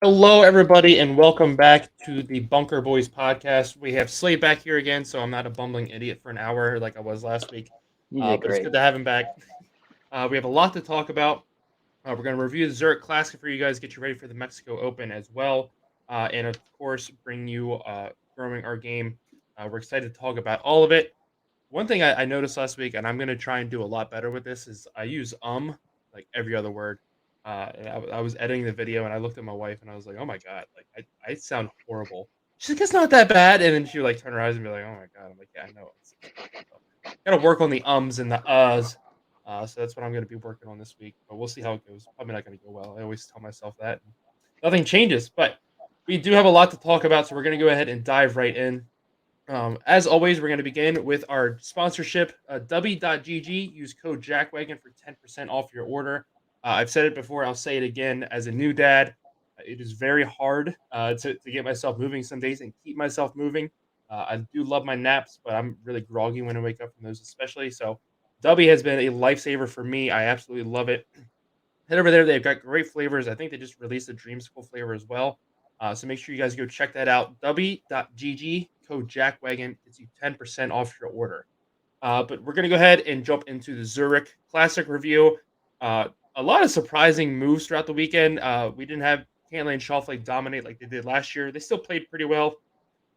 Hello, everybody, and welcome back to the Bunker Boys podcast. We have Slade back here again, so I'm not a bumbling idiot for an hour like I was last week. You did But it's great. good to have him back. We have a lot to talk about. We're going to review the Zurich Classic for you guys, get you ready for the Mexico Open as well, and of course, bring you growing our game. We're excited to talk about all of it. One thing I noticed last week, and I'm going to try and do a lot better with this, is I use like every other word. And I was editing the video, and I looked at my wife, and I was like, "Oh my god, like I sound horrible." She's like, "It's not that bad," and then she would like turn her eyes and be like, "Oh my god." I'm like, "Yeah, I know it's bad." So, gotta work on the ums and the uhs. So that's what I'm going to be working on this week, but we'll see how it goes. Probably not going to go well. I always tell myself that. Nothing changes, but we do have a lot to talk about, so we're going to go ahead and dive right in. As always, we're going to begin with our sponsorship, W.GG. Use code JackWagon for 10% off your order. I've said it before, I'll say it again. As a new dad, it is very hard to get myself moving some days and keep myself moving. I do love my naps, but I'm really groggy when I wake up from those, especially. So, W has been a lifesaver for me. I absolutely love it. Head over there. They've got great flavors. I think they just released a dreamsicle flavor as well. So make sure you guys go check that out. W.GG code JackWagon gets you 10% off your order. But we're going to go ahead and jump into the Zurich Classic review. Uh, a lot of surprising moves throughout the weekend. We didn't have Cantlay and Schauffele dominate like they did last year. They still played pretty well.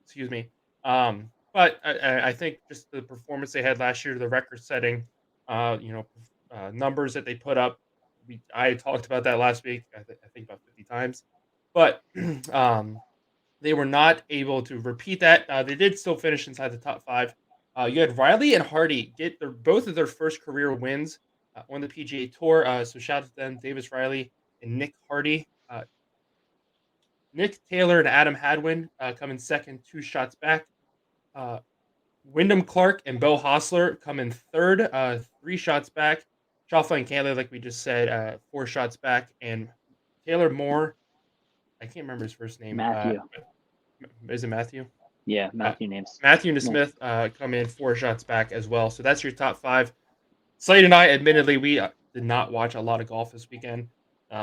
Excuse me. But I think just the performance they had last year, the record-setting, numbers that they put up. I talked about that last week. I think about 50 times, but um, they were not able to repeat that. They did still finish inside the top five. You had Riley and Hardy get both of their first career wins on the PGA Tour. So shout out to them, Davis Riley and Nick Hardy. Nick Taylor and Adam Hadwin come in second, 2 shots back. Uh, Wyndham Clark and Bo Hostler come in third, 3 shots back. Schauffele and Cantlay, like we just said, 4 shots back. And Taylor Moore, I can't remember his first name. Matthew. Is it Matthew? Yeah, Uh, Matthew names. Matthew Yeah. Nesmith come in 4 shots back as well. So that's your top five. Slade and I, admittedly, we did not watch a lot of golf this weekend.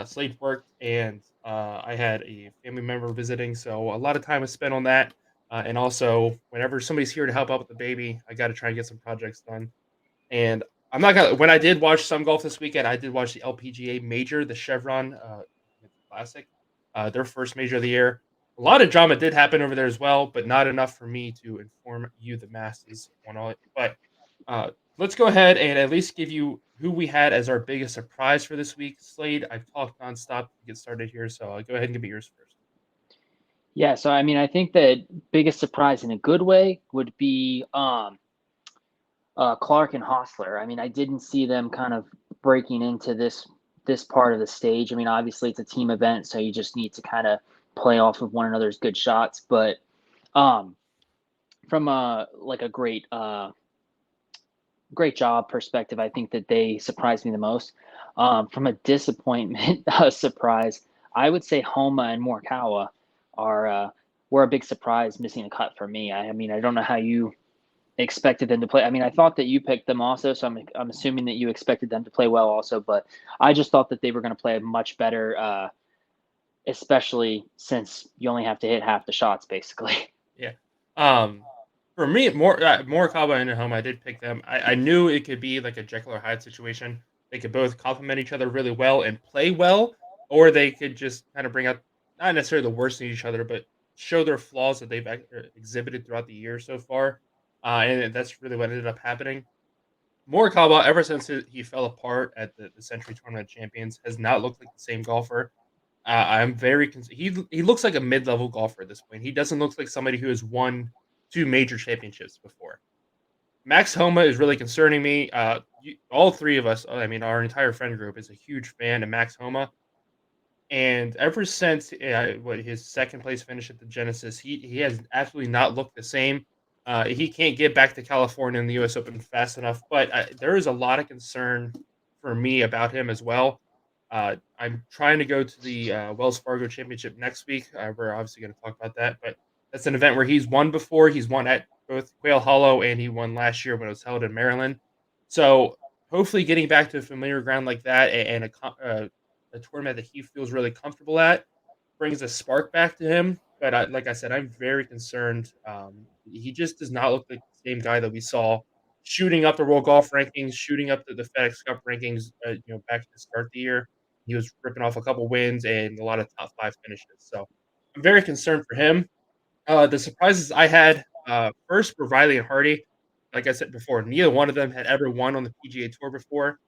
Slade worked, and I had a family member visiting, so a lot of time was spent on that. And also, whenever somebody's here to help out with the baby, I got to try and get some projects done. And I'm not gonna. When I did watch some golf this weekend, I did watch the LPGA Major, the Chevron Classic, their first major of the year. A lot of drama did happen over there as well, but not enough for me to inform you, the masses, on all it. But let's go ahead and at least give you who we had as our biggest surprise for this week. Slade, I've talked nonstop to get started here, so I'll go ahead and give it yours first. Yeah, so I mean, I think the biggest surprise in a good way would be Clark and Hostler. I mean, I didn't see them kind of breaking into this part of the stage. I mean, obviously it's a team event, so you just need to kind of play off of one another's good shots. But um, from a like a great job perspective, I think that they surprised me the most. From a disappointment surprise, I would say Homa and Morikawa are were a big surprise, missing a cut for me. I mean, I don't know how you expected them to play. I mean, I thought that you picked them also, so I'm assuming that you expected them to play well also. But I just thought that they were going to play much better, especially since you only have to hit half the shots basically. Yeah. Um, for me, Morikawa and home, I did pick them. I knew it could be like a Jekyll or Hyde situation. They could both complement each other really well and play well, or they could just kind of bring out not necessarily the worst in each other, but show their flaws that they've exhibited throughout the year so far. And that's really what ended up happening. Morikawa, ever since he fell apart at the Century Tournament Champions, has not looked like the same golfer. I'm very he looks like a mid-level golfer at this point. He doesn't look like somebody who has won 2 major championships before. Max Homa is really concerning me. All three of us, I mean, our entire friend group is a huge fan of Max Homa, and ever since what his second place finish at the Genesis, he has absolutely not looked the same. He can't get back to California in the U.S. Open fast enough, but there is a lot of concern for me about him as well. I'm trying to go to the Wells Fargo Championship next week. We're obviously going to talk about that, but that's an event where he's won before. He's won at both Quail Hollow and he won last year when it was held in Maryland. So hopefully, getting back to a familiar ground like that and a tournament that he feels really comfortable at. brings a spark back to him. But like I said, I'm very concerned. He just does not look like the same guy that we saw shooting up the world golf rankings, shooting up the FedEx Cup rankings. Back to the start of the year, he was ripping off a couple wins and a lot of top five finishes. So I'm very concerned for him. The surprises I had, first were Riley and Hardy. Like I said before, neither one of them had ever won on the PGA Tour before.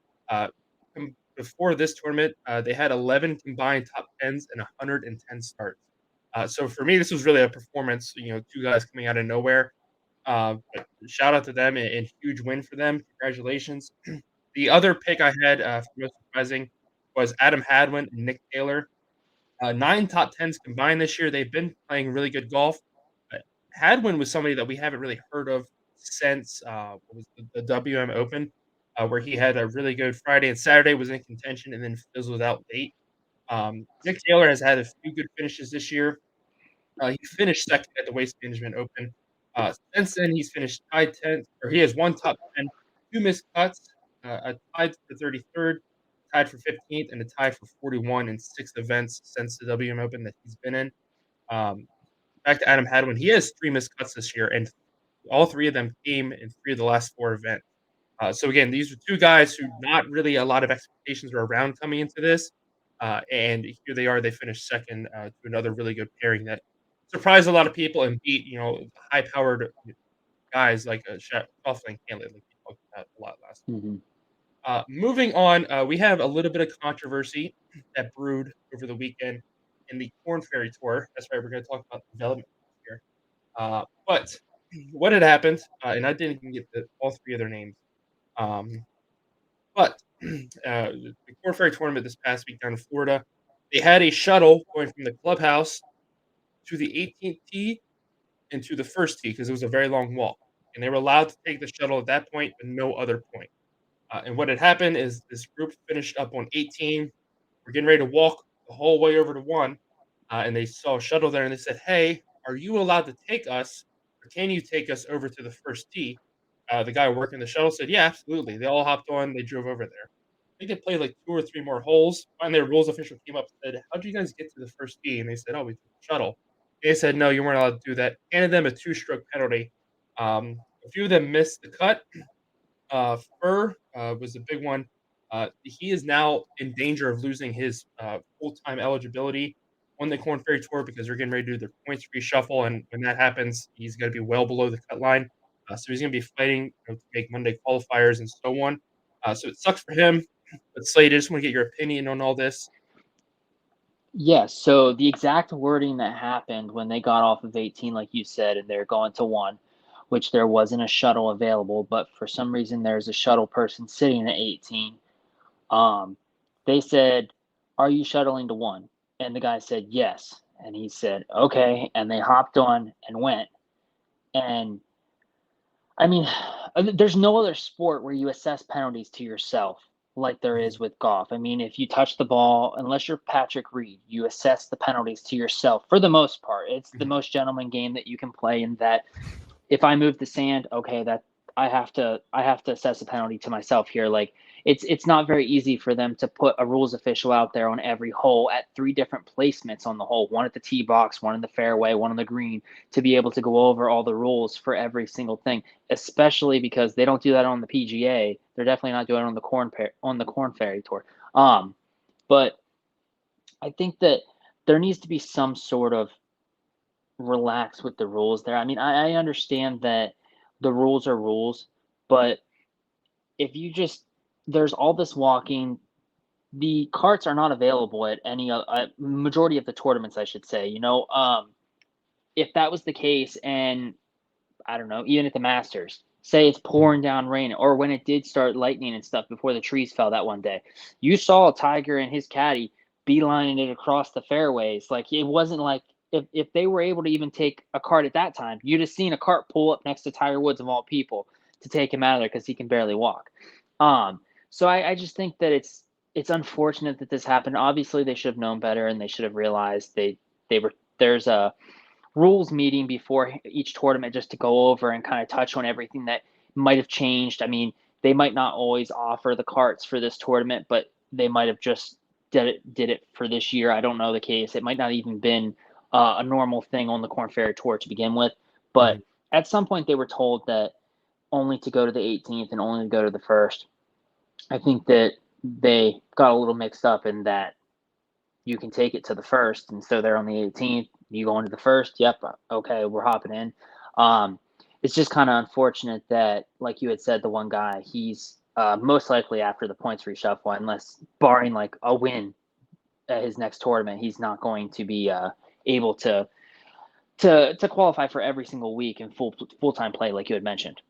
Before this tournament, they had 11 combined top 10s and 110 starts. So for me, this was really a performance, two guys coming out of nowhere. But shout out to them and huge win for them. Congratulations. The other pick I had, for most surprising, was Adam Hadwin and Nick Taylor. 9 top 10s combined this year. They've been playing really good golf. But Hadwin was somebody that we haven't really heard of since, what was the WM Open, where he had a really good Friday and Saturday, was in contention, and then fizzled out late. Nick Taylor has had a few good finishes this year. He finished second at the Waste Management Open. Since then, he's finished tied 10th, or he has one top 10, two missed cuts, a tied for 33rd, tied for 15th, and a tie for 41 in 6 events since the WM Open that he's been in. Um, Back to Adam Hadwin, he has 3 missed cuts this year, and all 3 of them came in 3 of the last 4 events. So again, these are 2 guys who not really a lot of expectations were around coming into this, and here they are. They finished second to another really good pairing that surprised a lot of people and beat high-powered guys like Schauffele and Cantlay, like we talked about a lot last. Hmm. Moving on, we have a little bit of controversy that brewed over the weekend in the Korn Ferry Tour. That's right, we're going to talk about development here. But what had happened, and I didn't even get all 3 of their names. Um, but the Korn Ferry tournament this past week down in Florida, they had a shuttle going from the clubhouse to the 18th tee and to the first tee because it was a very long walk, and they were allowed to take the shuttle at that point, but no other point. And what had happened is this group finished up on 18. We're getting ready to walk the whole way over to one, and they saw a shuttle there, and they said, "Hey, are you allowed to take us, or can you take us over to the first tee?" The guy working the shuttle said, "Yeah, absolutely." They all hopped on. They drove over there. I think they played like 2 or 3 more holes. Finally, their rules official came up and said, "How'd you guys get to the first tee?" And they said, "Oh, we took the shuttle." They said, "No, you weren't allowed to do that." Handed them a 2-stroke penalty. A few of them missed the cut. Furr was a big one. He is now in danger of losing his full-time eligibility on the Korn Ferry Tour because they're getting ready to do their points reshuffle, and when that happens, he's going to be well below the cut line. So he's going to be fighting to make Monday qualifiers and so on. So it sucks for him. But Slade, I just want to get your opinion on all this. Yes. So the exact wording that happened when they got off of 18, like you said, and they're going to one, which there wasn't a shuttle available, but for some reason there's a shuttle person sitting at 18. Um, they said, "Are you shuttling to one?" And the guy said, "Yes." And he said, "Okay." And they hopped on and went. And I mean, there's no other sport where you assess penalties to yourself like there Mhm, is with golf. I mean, if you touch the ball, unless you're Patrick Reed, you assess the penalties to yourself for the most part. It's the mhm, most gentleman game that you can play in that if I move the sand, okay, that I have to assess a penalty to myself here. Like it's not very easy for them to put a rules official out there on every hole at 3 different placements on the hole, one at the tee box, one in the fairway, one on the green, to be able to go over all the rules for every single thing, especially because they don't do that on the PGA. They're definitely not doing it on the Corn Ferry Tour. But I think that there needs to be some sort of relax with the rules there. I mean, I understand that the rules are rules, but if you just there's all this walking, the carts are not available at any majority of the tournaments, I should say. If that was the case, and I don't know, even at the Masters, say it's mhm. pouring down rain, or when it did start lightning and stuff before the trees fell that one day, you saw Tiger and his caddy beelining it across the fairways. Like it wasn't like if they were able to even take a cart at that time, you'd have seen a cart pull up next to Tiger Woods of all people to take him out of there because he can barely walk. Um, so I just think that it's unfortunate that this happened. Obviously, they should have known better and they should have realized they were there's a rules meeting before each tournament just to go over and kind of touch on everything that might have changed. I mean, they might not always offer the carts for this tournament, but they might have just did it for this year. I don't know the case. It might not even been a normal thing on the Korn Ferry Tour to begin with, but Mhm. at some point they were told that only to go to the 18th and only to go to the first. I think that they got a little mixed up in that you can take it to the first, and so they're on the 18th. You go into the first. Yep, okay, we're hopping in. Um, it's just kind of unfortunate that, like you had said, the one guy he's most likely after the points reshuffle, unless barring like a win at his next tournament, he's not going to be able to qualify for every single week in full time play, like you had mentioned.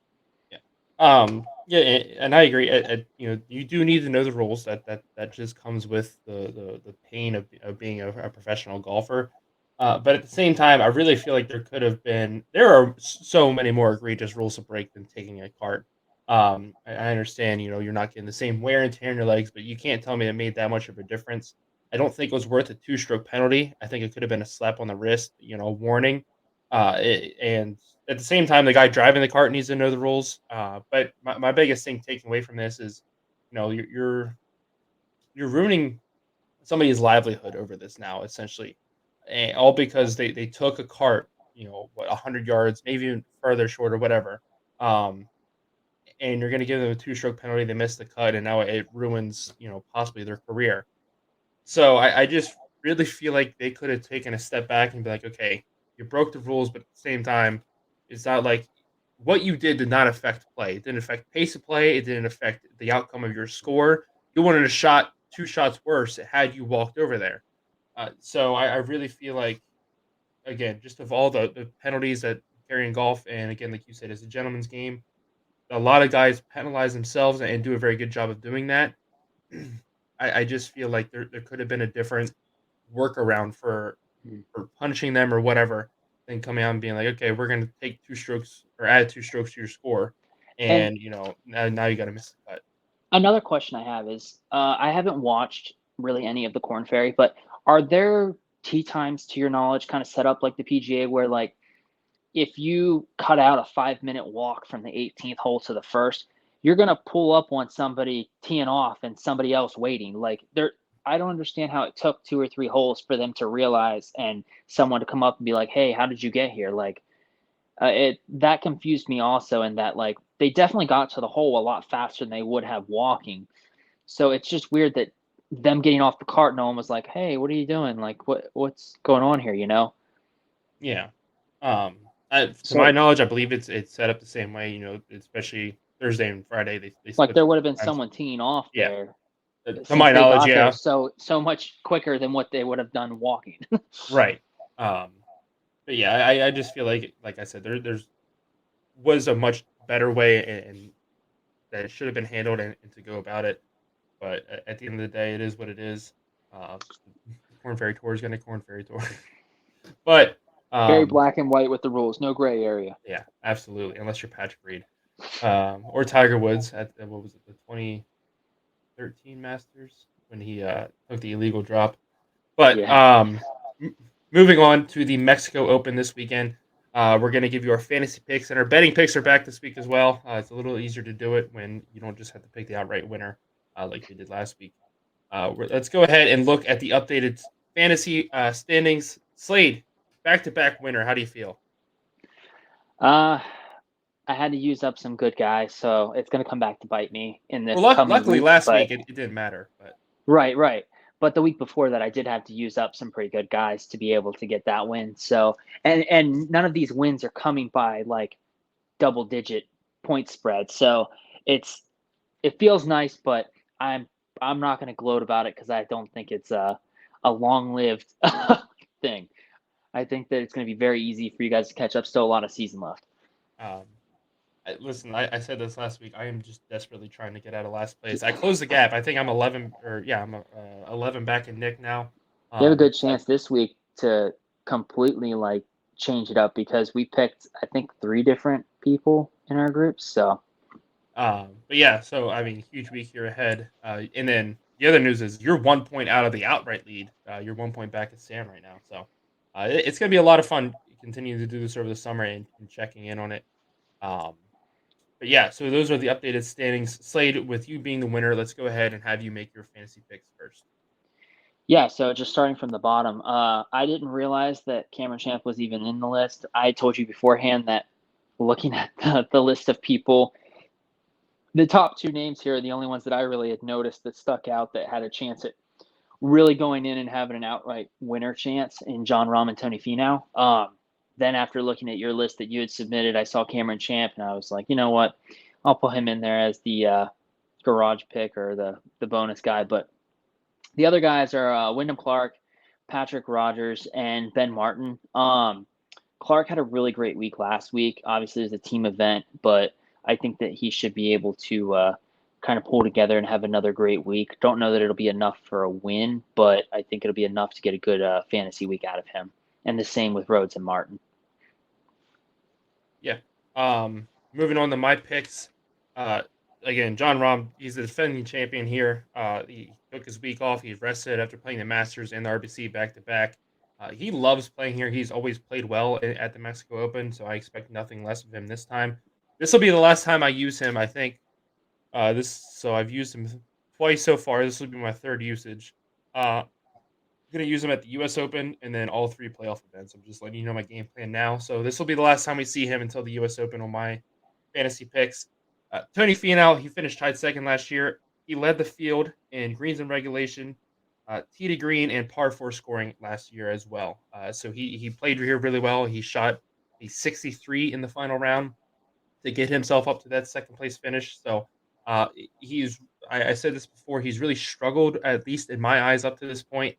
Yeah. Yeah, and I agree. You do need to know the rules. That just comes with the pain of being a professional golfer. But at the same time, I really feel like there are so many more egregious rules to break than taking a cart. I understand, you're not getting the same wear and tear in your legs, but you can't tell me it made that much of a difference. I don't think it was worth a two-stroke penalty. I think it could have been a slap on the wrist, warning. And at the same time, the guy driving the cart needs to know the rules. But my biggest thing taken away from this is, you're ruining somebody's livelihood over this now, essentially, all because they took a cart, 100 yards, maybe even further short or whatever, um, and you're going to give them a two-stroke penalty. They missed the cut, and now it ruins, possibly their career. So I just really feel like they could have taken a step back and be like, okay, you broke the rules, but at the same time, it's not like what you did not affect play. It didn't affect pace of play. It didn't affect the outcome of your score. You wanted a shot, two shots worse had you walked over there. So I really feel like, again, just of all the penalties that carry in golf, and again, like you said, it's a gentleman's game. A lot of guys penalize themselves and do a very good job of doing that. I just feel like there could have been a different workaround for punishing them or whatever than coming out and being like, "Okay, we're gonna take 2 strokes or add 2 strokes to your score, And and, now you gotta miss the cut." another question I have is, I haven't watched really any of the Corn Ferry, but are there tee times, to your knowledge, kind of set up like the PGA where, like, if you cut out a 5-minute walk from the 18th hole to the first, you're gonna pull up on somebody teeing off and somebody else waiting. Like I don't understand how it took 2 or 3 holes for them to realize and someone to come up and be like, "Hey, how did you get here?" Like, it that confused me also in that like they definitely got to the hole a lot faster than they would have walking. So it's just weird that them getting off the cart, no one was like, "Hey, what are you doing? Like, what's going on here?" You know? Yeah. To my So knowledge, I believe it's set up the same way, especially Thursday and Friday, they like split there the would have been times. someone teeing off Yeah. there To my since they knowledge, got there yeah. so much quicker than what they would have done walking. Right. Um, but yeah, I just feel like I said, there's was a much better way and that it should have been handled and to go about it. But at the end of the day, it is what it is. The Corn Ferry Tour is going to Corn Ferry Tour. But Very um, black and white with the rules, no gray area. yeah, absolutely. Unless you're Patrick Reed, or Tiger Woods at what was it, the 2013 Masters when he took the illegal drop. But Yeah. m- moving on to the Mexico Open this weekend. We're going to give you our fantasy picks, and our betting picks are back this week as well. It's a little easier to do it when you don't just have to pick the outright winner like we did last week. Let's go ahead and look at the updated fantasy standings. Slade, back-to-back winner. How do you feel? Uh, I had to use up some good guys, so it's gonna come back to bite me in Well, this coming luckily week. last But week it didn't matter. But right, right. But the week before that, I did have to use up some pretty good guys to be able to get that win. So, and none of these wins are coming by like double digit point spread. So it's it feels nice, but I'm I'm not going to gloat about it because I don't think it's a long lived thing. I think that it's going to be very easy for you guys to catch up. Still a lot of season left. um, listen, I said this last week. I am just desperately trying to get out of last place. I closed the gap. I think I'm 11, or yeah, I'm 11 back in Nick now. You have a good So chance this week to completely like change it up because we picked I think 3 different people in our group. So But yeah, so I mean, huge week here ahead. And then the other news is you're 1 point out of the outright lead. You're 1 point back at Sam right now. So it's going to be a lot of fun continuing to do this over the summer and checking in on it. Um, but yeah, so those are the updated standings. Slade, with you being the winner, let's go ahead and have you make your fantasy picks first. Yeah, so just starting from the bottom, I didn't realize that Cameron Champ was even in the list. I told you beforehand that looking at the list of people, the top two names here are the only ones that I really had noticed that stuck out that had a chance at really going in and having an outright winner chance in John Rahm and Tony Finau. Then after looking at your list that you had submitted, I saw Cameron Champ and I was like, you know what, I'll put him in there as the garage pick or the bonus guy. But the other guys are Wyndham Clark, Patrick Rogers, and Ben Martin. Clark had a really great week last week. Obviously, it was a team event, but I think that he should be able to kind of pull together and have another great week. Don't know that it'll be enough for a win, but I think it'll be enough to get a good fantasy week out of him. And the same with Rhodes and Martin. Yeah. Moving on to my picks. Uh, Again, John Rahm, he's the defending champion here. He took his week off. He's rested after playing the Masters and the RBC back to back. He loves playing here. He's always played well at the Mexico Open, so I expect nothing less of him this time. This will be the last time I use him, I think. So I've used him twice so far. This will be my third usage. I'm gonna use him at the U.S. Open and then all three playoff events. I'm just letting you know my game plan now. So this will be the last time we see him until the U.S. Open on my fantasy picks. Tony Finau, he finished tied second last year. He led the field in greens and regulation, tee to green, and par four scoring last year as well. So he played here really well. He shot a 63 in the final round to get himself up to that second place finish. So he's I said this before. He's really struggled, at least in my eyes, up to this point.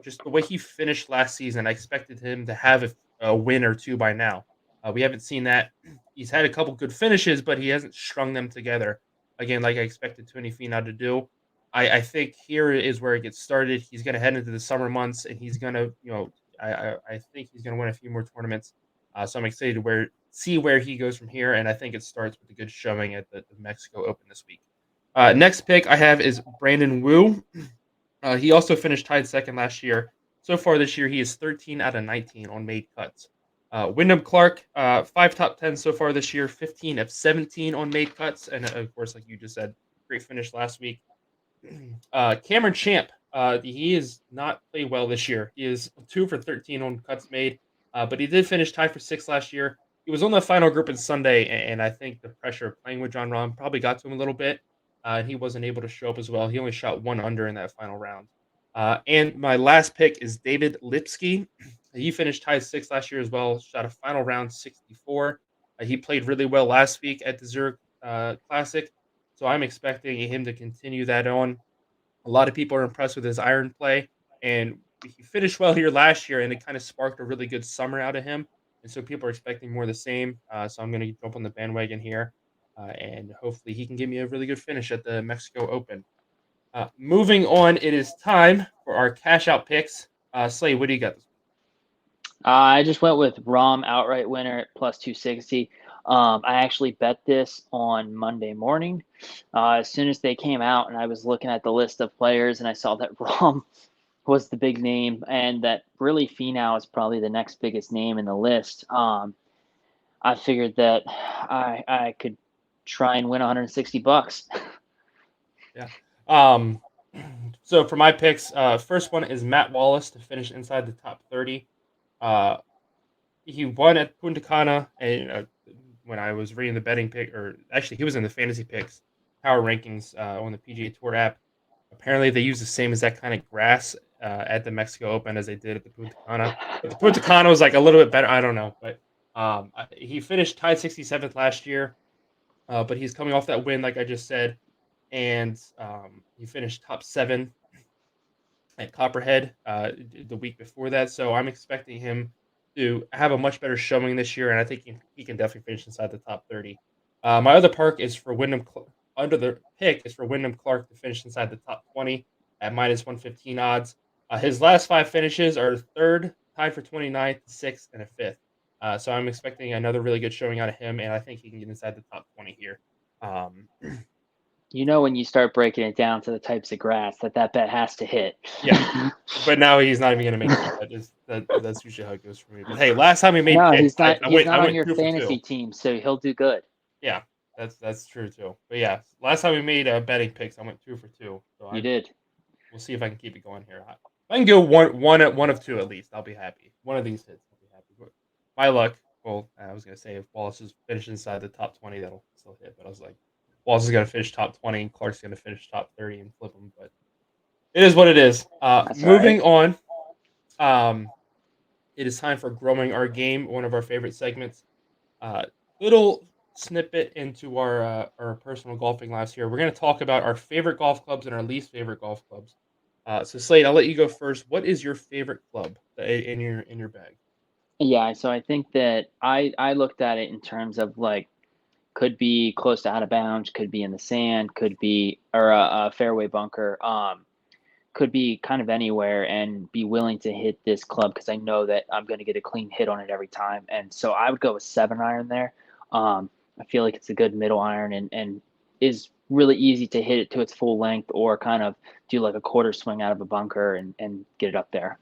Just the way he finished last season, I expected him to have a win or two by now. We haven't seen that. He's had a couple good finishes, but he hasn't strung them together again like I expected Tony Finau to do. I think here is where it gets started. He's going to head into the summer months, and he's going to, I think he's going to win a few more tournaments. So I'm excited to see where he goes from here, and I think it starts with a good showing at the Mexico Open this week. Next pick I have is Brandon Wu. He also finished tied second last year. So far this year, he is 13 out of 19 on made cuts. Wyndham Clark, 5 top 10 so far this year, 15 of 17 on made cuts, and of course, like you just said, great finish last week. Cameron Champ, he has not played well this year. He is 2 for 13 on cuts made, but he did finish tied for sixth last year. He was on the final group on Sunday, and I think the pressure of playing with John Rahm probably got to him a little bit, and he wasn't able to show up as well. He only shot one under in that final round. And my last pick is David Lipsky. He finished tied sixth last year as well, shot a final round 64. He played really well last week at the Zurich Classic, so I'm expecting him to continue that on. A lot of people are impressed with his iron play, and he finished well here last year, and it kind of sparked a really good summer out of him. And so people are expecting more of the same. So I'm going to jump on the bandwagon here, and hopefully he can give me a really good finish at the Mexico Open. Moving on, it is time for our cash out picks. Slade, what do you got this week? I just went with Rahm outright winner at plus 260. I actually bet this on Monday morning. As soon as they came out, and I was looking at the list of players, and I saw that Rahm was the big name, and that really Finau is probably the next biggest name in the list. I figured that I could try and win $160. Yeah. So for my picks, first one is Matt Wallace to finish inside the top 30. Uh, he won at Punta Cana, and when I was reading the betting pick, or actually he was in the fantasy picks power rankings on the PGA Tour app. Apparently, they use the same exact kind of grass at the Mexico Open as they did at the Punta Cana. But the Punta Cana was like a little bit better. I don't know, but he finished tied 67th last year. But he's coming off that win, like I just said, and he finished top 7 at Copperhead the week before that. So I'm expecting him to have a much better showing this year, and I think he can definitely finish inside the top 30. My other park is for under the pick is for Wyndham Clark to finish inside the top 20 at minus 115 odds. His last 5 finishes are third, tied for 29th, sixth, and a fifth. So I'm expecting another really good showing out of him, and I think he can get inside the top 20 here. You know, when you start breaking it down to the types of grass, that bet has to hit. Yeah, but now he's not even going to make it. That's usually how it goes for me. But hey, last time we made No, picks, he's not. I He's went not I on went your 2 for 2. fantasy team, so he'll do good. Yeah, that's true too. But yeah, last time we made betting picks, I went 2 for 2. So You did. we'll see if I can keep it going here. I can go one of two at least. I'll be happy. One of these hits, I'll be happy. But my luck. Well, I was gonna say if Wallace is finished inside the top 20, that'll still hit. But I was like, Wallace is gonna finish top 20, and Clark's gonna finish top 30 and flip him. But it is what it is. That's all right. Moving on. Um, it is time for growing our game. One of our favorite segments. Uh, Little snippet into our personal golfing lives here. We're gonna talk about our favorite golf clubs and our least favorite golf clubs. So Slade, I'll let you go first. What is your favorite club in your bag? Yeah, so I think that I looked at it in terms of like could be close to out of bounds, could be in the sand, could be or a fairway bunker, could be kind of anywhere, and be willing to hit this club because I know that I'm going to get a clean hit on it every time. And so I would go with 7 iron there. I feel like it's a good middle iron and is really easy to hit it to its full length or kind of do like a quarter swing out of a bunker and get it up there.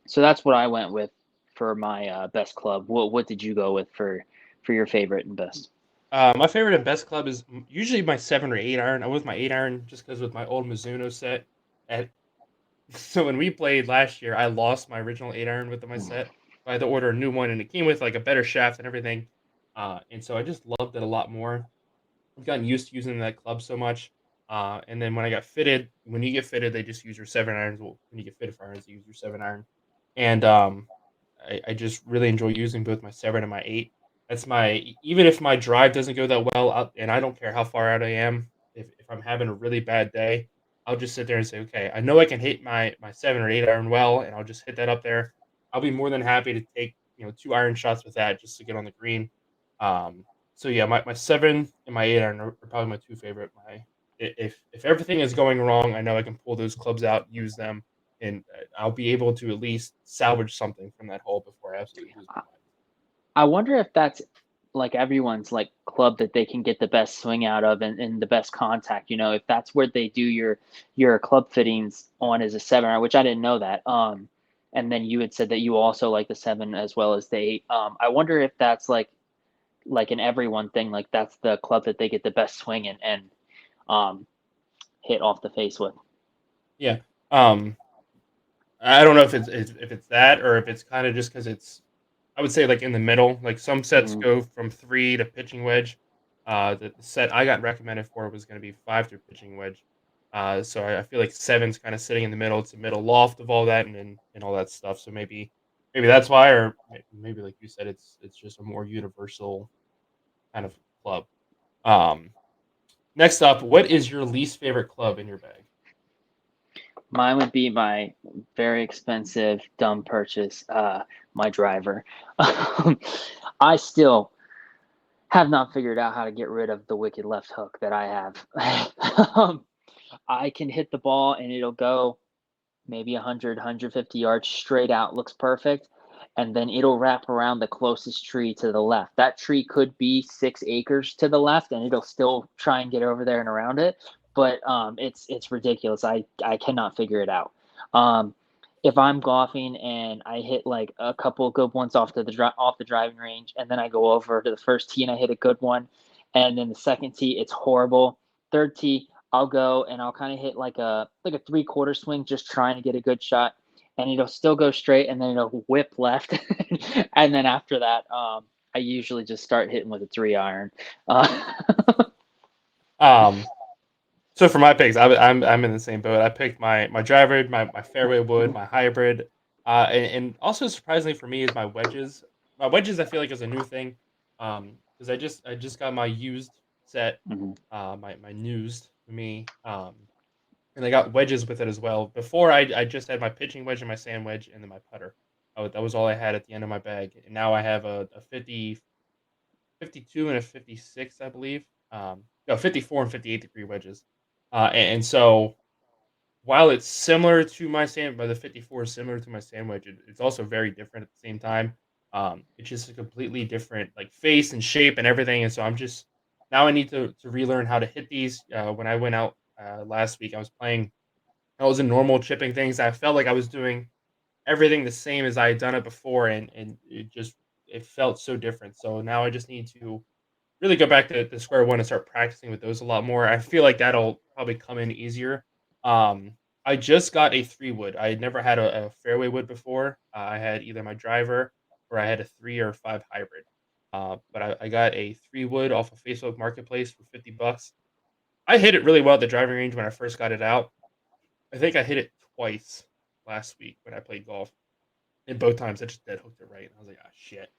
So that's what I went with for my best club. What did you go with for your favorite and best? My favorite and best club is usually my 7 or 8 iron. I went with my 8 iron just because with my old Mizuno set. At So when we played last year, I lost my original 8 iron with my set. I had to order a new one, and it came with like a better shaft and everything. And so I just loved it a lot more. I've gotten used to using that club so much. And then when you get fitted, they just use your 7 irons. Well, when you get fitted for irons, you use your 7 iron. And I just really enjoy using both my 7 and my 8. That's even if my drive doesn't go that well, and I don't care how far out I am. If I'm having a really bad day, I'll just sit there and say, okay, I know I can hit my 7 or 8 iron well, and I'll just hit that up there. I'll be more than happy to take 2 iron shots with that just to get on the green. Um, so yeah, my 7 and my 8 iron are probably my two favorite. If everything is going wrong, I know I can pull those clubs out, use them, and I'll be able to at least salvage something from that hole before I absolutely lose my I mind. I wonder if that's like everyone's like club that they can get the best swing out of and the best contact. You know, if that's where they do your club fittings Yeah. on as a 7 iron, which I didn't know that. And then you had said that you also like the 7 as well as the 8. I wonder if that's like an everyone thing. Like that's the club that they get the best swing and um hit off the face with. Yeah. Um, I don't know if it's that or if it's kind of just because it's I would say like in the middle. Like some sets Mhm. go from 3 to pitching wedge. The set I got recommended for was going to be 5 to pitching wedge. So I feel like seven's kind of sitting in the middle. It's a middle loft of all that and all that stuff. So maybe that's why, or maybe like you said, it's just a more universal kind of club. Um, Next up, what is your least favorite club in your bag? Mine would be my very expensive dumb purchase, my driver. I still have not figured out how to get rid of the wicked left hook that I have. um, I can hit the ball and it'll go maybe 100, 150 yards straight out, looks perfect. And then it'll wrap around the closest tree to the left. That tree could be 6 acres to the left, and it'll still try and get over there and around it. But it's ridiculous. I cannot figure it out. Um, if I'm golfing and I hit like a couple good ones off the driving range, and then I go over to the first tee and I hit a good one, and then the second tee it's horrible. Third tee I'll go and I'll kind of hit like a 3/4 swing, just trying to get a good shot, and it'll still go straight, and then it'll whip left, and then after that, I usually just start hitting with a 3 iron. Uh, Um, so for my picks, I'm in the same boat. I picked my driver, my fairway wood, my hybrid, and also surprisingly for me is my wedges. My wedges I feel like is a new thing, because I just got my used set, Mhm. my newsed for me, and I got wedges with it as well. Before I just had my pitching wedge and my sand wedge and then my putter. That was all I had at the end of my bag. And now I have a 52 and a 56, I believe. No, 54 and 58-degree wedges. And so while it's similar to my sand, but the 54 is similar to my sandwich, it's also very different at the same time. It's just a completely different like face and shape and everything. And so I'm just now I need to relearn how to hit these. When I went out last week, I was playing. I was in normal chipping things. I felt like I was doing everything the same as I had done it before, and it felt so different. So now I just need to really go back to square one and start practicing with those a lot more. I feel like that'll probably come in easier. Um, I just got a 3-wood. I had never had a fairway wood before. I had either my driver or I had a 3 or 5 hybrid. But I got a 3-wood off of Facebook Marketplace for $50. I hit it really well at the driving range when I first got it out. I think I hit it twice last week when I played golf, and both times I just dead hooked it right, and I was like, "Ah, shit."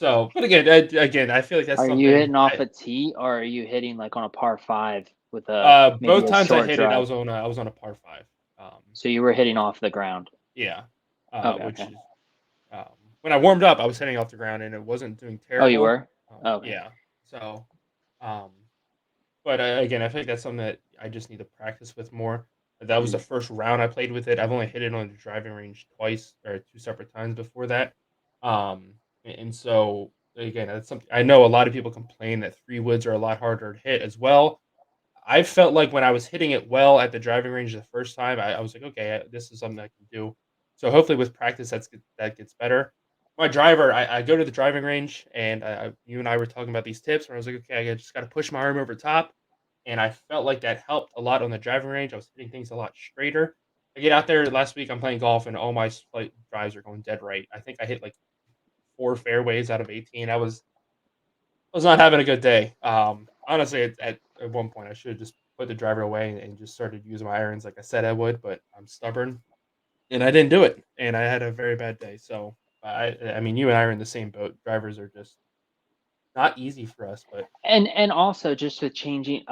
But again, I feel like that's Are you something hitting off I a tee or are you hitting like on a par five with a maybe both a times I short hit it, drive? I was on a par 5. Um, So you were hitting off the ground. yeah, Okay, which okay. is um, when I warmed up, I was hitting off the ground, and it wasn't doing Oh, you terrible. were? Okay. Yeah, so, um but, again, I think that's something that I just need to practice with more. That was the Mm, first round I played with it. I've only hit it on the driving range twice or 2 separate times before that. And so, again, that's something I know a lot of people complain that 3 woods are a lot harder to hit as well. I felt like when I was hitting it well at the driving range the first time, I was like, "Okay, this is something I can do." So hopefully with practice, that gets better. My driver, I go to the driving range, and you and I were talking about these tips, where I was like, "Okay, I just gotta push my arm over top," and I felt like that helped a lot on the driving range. I was hitting things a lot straighter. I get out there last week, I'm playing golf, and all my drives are going dead right. I think I hit like 4 fairways out of 18. I was not having a good day. Honestly, at one point, I should have just put the driver away and just started using my irons like I said I would, but I'm stubborn and I didn't do it, and I had a very bad day. So I mean, you and I are in the same boat. Drivers are just not easy for us, but and also just with changing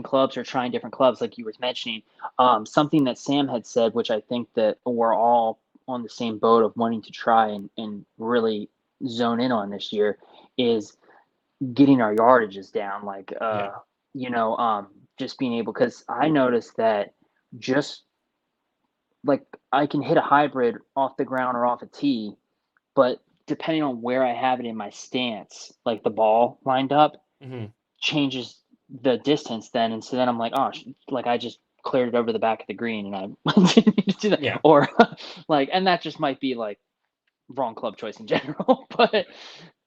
clubs or trying different clubs, like you were mentioning, something that Sam had said, which I think that we're all on the same boat of wanting to try and really zone in on this year, is getting our yardages down. Like, yeah, you know, just being able, because I noticed that just like I can hit a hybrid off the ground or off a tee, but depending on where I have it in my stance, like the ball lined up, hmm changes the distance then. And so then I'm like, oh, like I just cleared it over the back of the green and I didn't need to do that. yeah, Or like, and that just might be like wrong club choice in general, but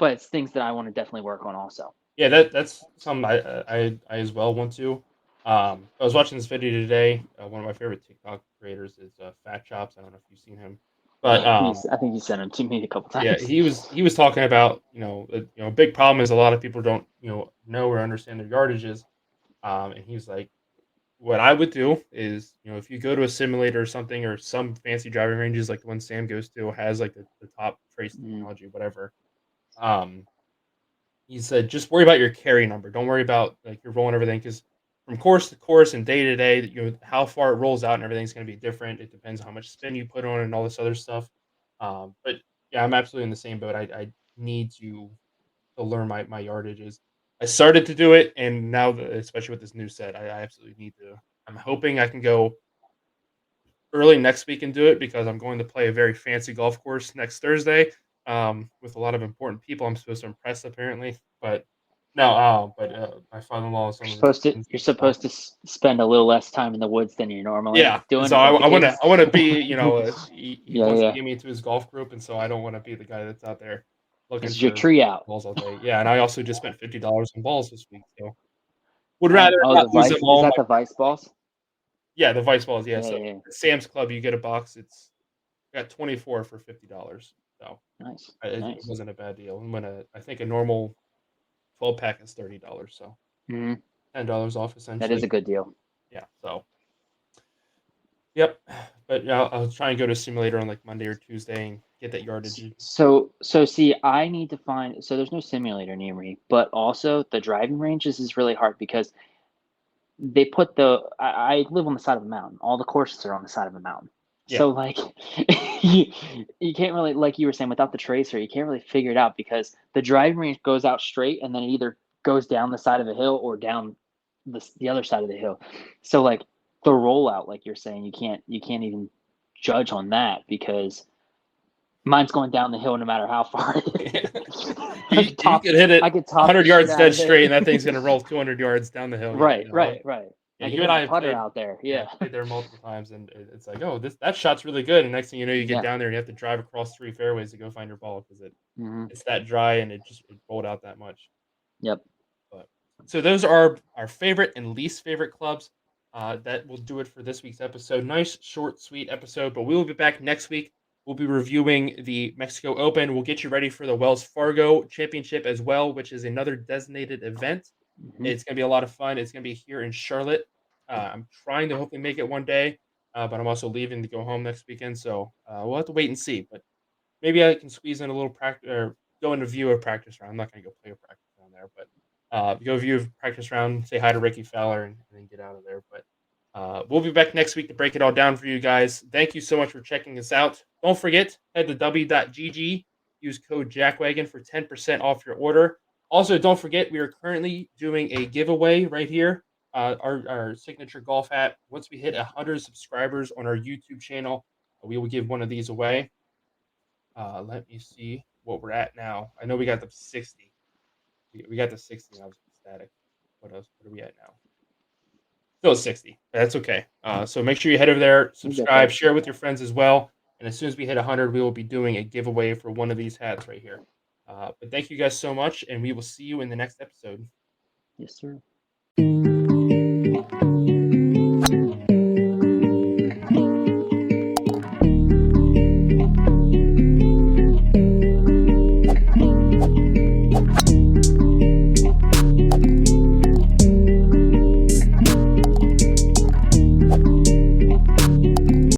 it's things that I want to definitely work on also. yeah. That's something I as well want to. I was watching this video today. One of my favorite TikTok creators is Fat Chops. I don't know if you've seen him, but Yeah, I think you sent them to me a couple yeah, times. he was talking about, a big problem is a lot of people don't, know or understand their yardages. And he's like, what I would do is, if you go to a simulator or something or some fancy driving ranges like the one Sam goes to has like the top trace Mm, technology, whatever. Um, he said, just worry about your carry number. Don't worry about like you're rolling everything because from course to course and day to day, how far it rolls out and everything's going to be different. It depends on how much spin you put on and all this other stuff. But yeah, I'm absolutely in the same boat. I need to learn my yardages. I started to do it, and now, especially with this new set, I absolutely need to. I'm hoping I can go early next week and do it because I'm going to play a very fancy golf course next Thursday, with a lot of important people I'm supposed to impress apparently. But no, my father-in-law is one of the reasons you're as well. supposed to spend a little less time in the woods than you're normally Yeah, doing. so Is I, that the I want to case? I want to be, he Yeah, wants to yeah. get me into his golf group, and so I don't want to be the guy that's out there looking This is your for tree out. balls all day. Yeah, and I also just spent $50 on balls this week, so would Dang. rather Oh, not the lose them vice, is all. that the vice balls? Yeah, the Vice balls, yeah, Yeah, so yeah, yeah. at Sam's Club, you get a box, it's got 24 for $50, so Nice, it nice. wasn't a bad deal, and when I think a normal 12 pack is $30, so Hmm. $10 off That is essentially. a good deal. Yeah, so yep, but, yeah, I'll try and go to a simulator on, like, Monday or Tuesday and get that yardage. So see, I need to find. So there's no simulator near me, but also the driving ranges is really hard because they put I live on the side of a mountain. All the courses are on the side of a mountain. Yeah, So like you, you can't really, like you were saying, without the tracer, you can't really figure it out because the driving range goes out straight and then it either goes down the side of a hill or down the other side of the hill. So like the rollout, like you're saying, you can't even judge on that because mine's going down the hill no matter how far it yeah. is. You could hit I it could top the 100 shit yards out dead of it. straight, and that thing's gonna roll 200 yards down the hill, Right, right, right. yeah, I could you and hit I my have putter played. out there. Yeah, Yeah. played there multiple times, and it's like, "Oh, that shot's really good," and next thing you know, you get Yeah. down there and you have to drive across 3 fairways to go find your ball because Mhm. it's that dry and it rolled out that much. Yep. But so those are our favorite and least favorite clubs. that will do it for this week's episode. Nice, short, sweet episode, but we will be back next week. We'll be reviewing the Mexico Open. We'll get you ready for the Wells Fargo Championship as well, which is another designated event. Mhm. It's going to be a lot of fun. It's going to be here in Charlotte. I'm trying to hopefully make it one day, but I'm also leaving to go home next weekend, so we'll have to wait and see. But maybe I can squeeze in a little practice or go and view a practice round. I'm not going to go play a practice round there, but go view a practice round, say hi to Ricky Fowler, and then get out of there. But we'll be back next week to break it all down for you guys. Thank you so much for checking us out. Don't forget, head to w.gg, use code JackWagon for 10% off your order. Also, don't forget, we are currently doing a giveaway right here. Our signature golf hat. Once we hit 100 subscribers on our YouTube channel, we will give one of these away. Let me see what we're at now. I know we got the 60. We got the 60. I was ecstatic. What else? What are we at now? Still 60. That's okay. So make sure you head over there, subscribe, share it with your friends as well. And as soon as we hit 100, we will be doing a giveaway for one of these hats right here. But thank you guys so much, and we will see you in the next episode. Yes, sir.